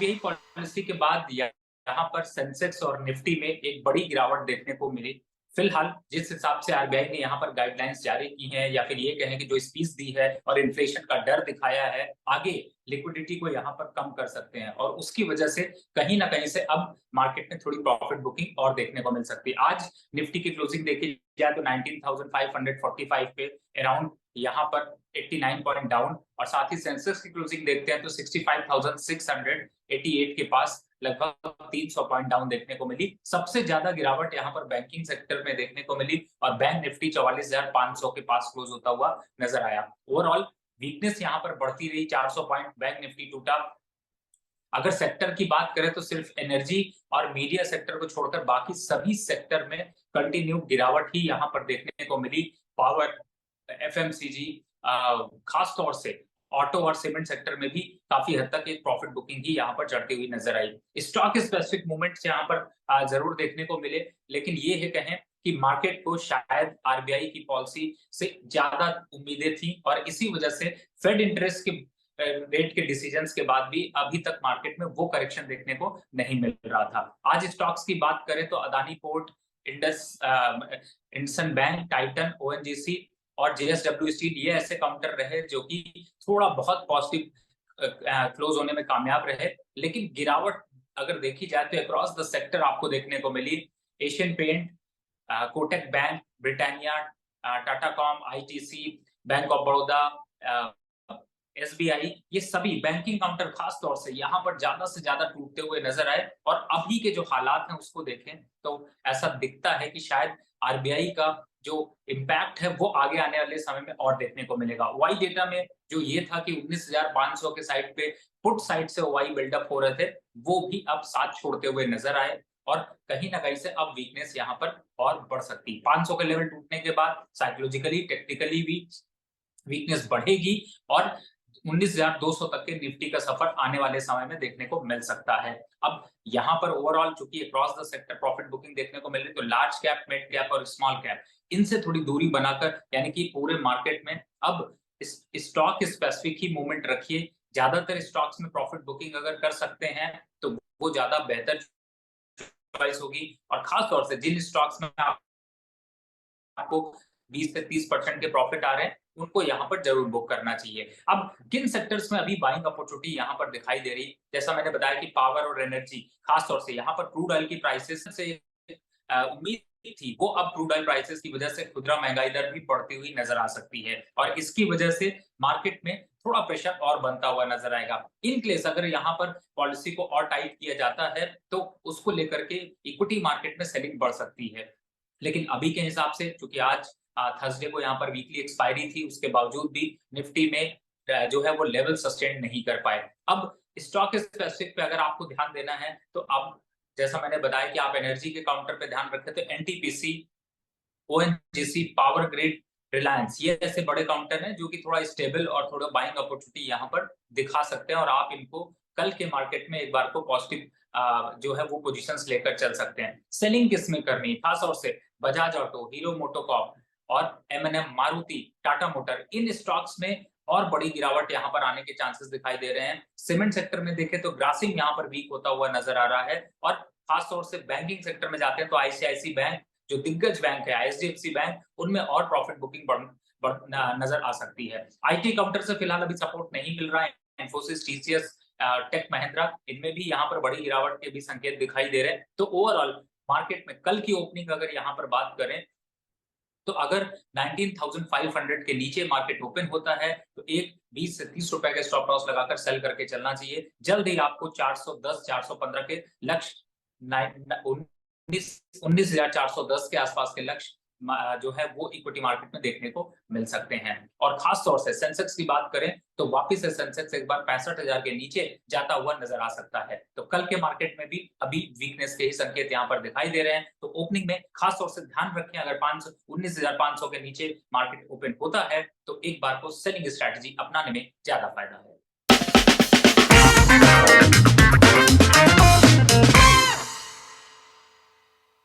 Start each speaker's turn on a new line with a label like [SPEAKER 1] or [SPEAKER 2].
[SPEAKER 1] RBI policy के बाद यहाँ पर सेंसेक्स और निफ्टी में एक बड़ी गिरावट देखने को मिली। फिलहाल जिस हिसाब से आरबीआई ने यहाँ पर गाइडलाइंस जारी की हैं या फिर ये कहें कि जो स्पीच दी है और इन्फ्लेशन का डर दिखाया है, आगे लिक्विडिटी को यहाँ पर कम कर सकते हैं और उसकी वजह से कहीं ना कहीं से अब मार्केट में थोड़ी प्रॉफिट बुकिंग और देखने को मिल सकती है। आज निफ्टी की क्लोजिंग देखी जाए तो 19,545 पे अराउंड यहाँ पर 89 पॉइंट डाउन, और साथ ही सेंसेक्स की क्लोजिंग देखते हैं तो 65,688 के पास लगभग 300 पॉइंट डाउन देखने को मिली। सबसे ज्यादा गिरावट यहाँ पर बैंकिंग सेक्टर में देखने को मिली और बैंक निफ्टी 44,500 के पास क्लोज होता हुआ नजर आया। ओवरऑल वीकनेस यहाँ पर बढ़ती रही, 400 पॉइंट बैंक निफ्टी टूटा। अगर सेक्टर की बात करें तो सिर्फ एनर्जी और मीडिया सेक्टर को छोड़कर बाकी सभी सेक्टर में कंटिन्यू गिरावट ही यहाँ पर देखने को मिली। पावर, एफएमसीजी, खास तौर से ऑटो और सीमेंट सेक्टर में भी काफी हद तक एक प्रॉफिट बुकिंग ही यहाँ पर चढ़ती हुई नजर आई। स्टॉक स्पेसिफिक मूवमेंट्स यहाँ पर जरूर देखने को मिले, लेकिन ये है कहें कि मार्केट को शायद आरबीआई की पॉलिसी से ज्यादा उम्मीदें थी और इसी वजह से फेड इंटरेस्ट के रेट के डिसीजंस के बाद भी अभी तक मार्केट में वो करेक्शन देखने को नहीं मिल रहा था। आज स्टॉक्स की बात करें तो Adani port, IndusInd bank, Titan, ONGC और जेएसडब्ल्यू स्टील ये ऐसे काउंटर रहे जो कि थोड़ा बहुत पॉजिटिव क्लोज होने में कामयाब रहे। लेकिन गिरावट अगर देखी जाए तो अक्रॉस द सेक्टर आपको देखने को मिली। Asian paint, Kotak bank, Britannia, Tata com, ITC, bank of Baroda, SBI, ये सभी बैंकिंग काउंटर खास तौर से यहाँ पर ज्यादा से ज्यादा टूटते हुए नजर आए। और अभी के जो हालात हैं उसको देखें तो ऐसा दिखता है कि शायद आरबीआई का जो इम्पैक्ट है वो आगे आने वाले समय में और देखने को मिलेगा। वाई डेटा में जो ये था कि 19,500 के साइड पे पुट साइड से वाई बिल्डअप हो रहे थे, वो भी अब साथ छोड़ते हुए नजर आए और कहीं ना कहीं से अब वीकनेस यहाँ पर और बढ़ सकती है। 500 के लेवल टूटने के बाद साइकोलॉजिकली, टेक्निकली भी वीकनेस बढ़ेगी और 19,200 तक के निफ्टी का सफर आने वाले समय में देखने को मिल सकता है। अब यहाँ पर ओवरऑल चूंकि across the sector profit booking देखने को मिल रही है, तो लार्ज कैप, मिड कैप और स्मॉल कैप इनसे थोड़ी दूरी बनाकर, यानी कि पूरे मार्केट में अब स्टॉक स्पेसिफिक ही मूवमेंट रखिए। ज्यादातर स्टॉक्स में प्रॉफिट बुकिंग अगर कर सकते हैं तो वो ज्यादा बेहतर चॉइस होगी। और खास तौर से जिन स्टॉक्स में आपको 20 से 30% के प्रॉफिट आ रहे हैं, उनको यहाँ पर जरूर बुक करना चाहिए। अब किन सेक्टर्स में अभी बाइंग अपॉर्चुनिटी यहाँ पर दिखाई दे रही, जैसा मैंने बताया कि पावर और एनर्जी, खास तौर से यहाँ पर क्रूड ऑयल की प्राइसेस से उम्मीद थी, वो अब क्रूड ऑयल प्राइसेस की वजह से खुदरा महंगाई दर भी बढ़ती हुई नजर आ सकती है और इसकी वजह से मार्केट में थोड़ा प्रेशर और बनता हुआ नजर आएगा। इन केस अगर यहाँ पर पॉलिसी को और टाइट किया जाता है तो उसको लेकर के इक्विटी मार्केट में सेलिंग बढ़ सकती है। लेकिन अभी के हिसाब से चूंकि आज थर्सडे को यहाँ पर वीकली एक्सपायरी थी, उसके बावजूद भी निफ्टी में जो है वो लेवल सस्टेन नहीं कर पाए। अब स्टॉक स्पेसिफिक पे अगर आपको ध्यान देना है तो अब जैसा मैंने बताया कि आप एनर्जी के काउंटर पे ध्यान रखें तो NTPC, ONGC, power grid, Reliance, ये ऐसे बड़े काउंटर हैं जो कि थोड़ा स्टेबल और थोड़ा बाइंग अपॉर्चुनिटी यहाँ पर दिखा सकते हैं और आप इनको कल के मार्केट में एक बार को पॉजिटिव जो है वो पोजीशंस लेकर चल सकते हैं। सेलिंग किसमें करनी, खास तौर से बजाज ऑटो, हीरो मोटोकॉर्प और एमएनएम, मारुति, टाटा मोटर, इन स्टॉक्स में और बड़ी गिरावट यहाँ पर आने के चांसेस दिखाई दे रहे हैं। सीमेंट सेक्टर में देखें तो ग्रासिम यहाँ पर वीक होता हुआ नजर आ रहा है और खास तौर से बैंकिंग सेक्टर में जाते हैं तो आईसीआईसी बैंक, जो दिग्गज बैंक है, एचडीएफसी बैंक, उनमें और प्रॉफिट बुकिंग नजर आ सकती है। आईटी काउंटर से फिलहाल अभी सपोर्ट नहीं मिल रहा है। इंफोसिस, टीसीएस, टेक महिंद्रा, इनमें भी यहाँ पर बड़ी गिरावट के भी संकेत दिखाई दे रहे हैं। तो ओवरऑल मार्केट में कल की ओपनिंग अगर यहाँ पर बात करें तो अगर 19,500 के नीचे मार्केट ओपन होता है तो एक 20 से 30 रुपए के स्टॉप लॉस लगाकर सेल करके चलना चाहिए। जल्द ही आपको 410, 415 के लक्ष्य, 19,410 के आसपास के लक्ष्य जो है वो इक्विटी मार्केट में देखने को मिल सकते हैं। और खास तौर से सेंसेक्स की बात करें तो वापिस से सेंसेक्स एक बार 65,000 के नीचे जाता हुआ नजर आ सकता है। तो कल के मार्केट में भी अभी वीकनेस के ही संकेत यहाँ पर दिखाई दे रहे हैं। तो ओपनिंग में खास तौर से ध्यान रखें, अगर 19,500 के नीचे मार्केट ओपन होता है तो एक बार को सेलिंग स्ट्रैटेजी अपनाने में ज्यादा फायदा है।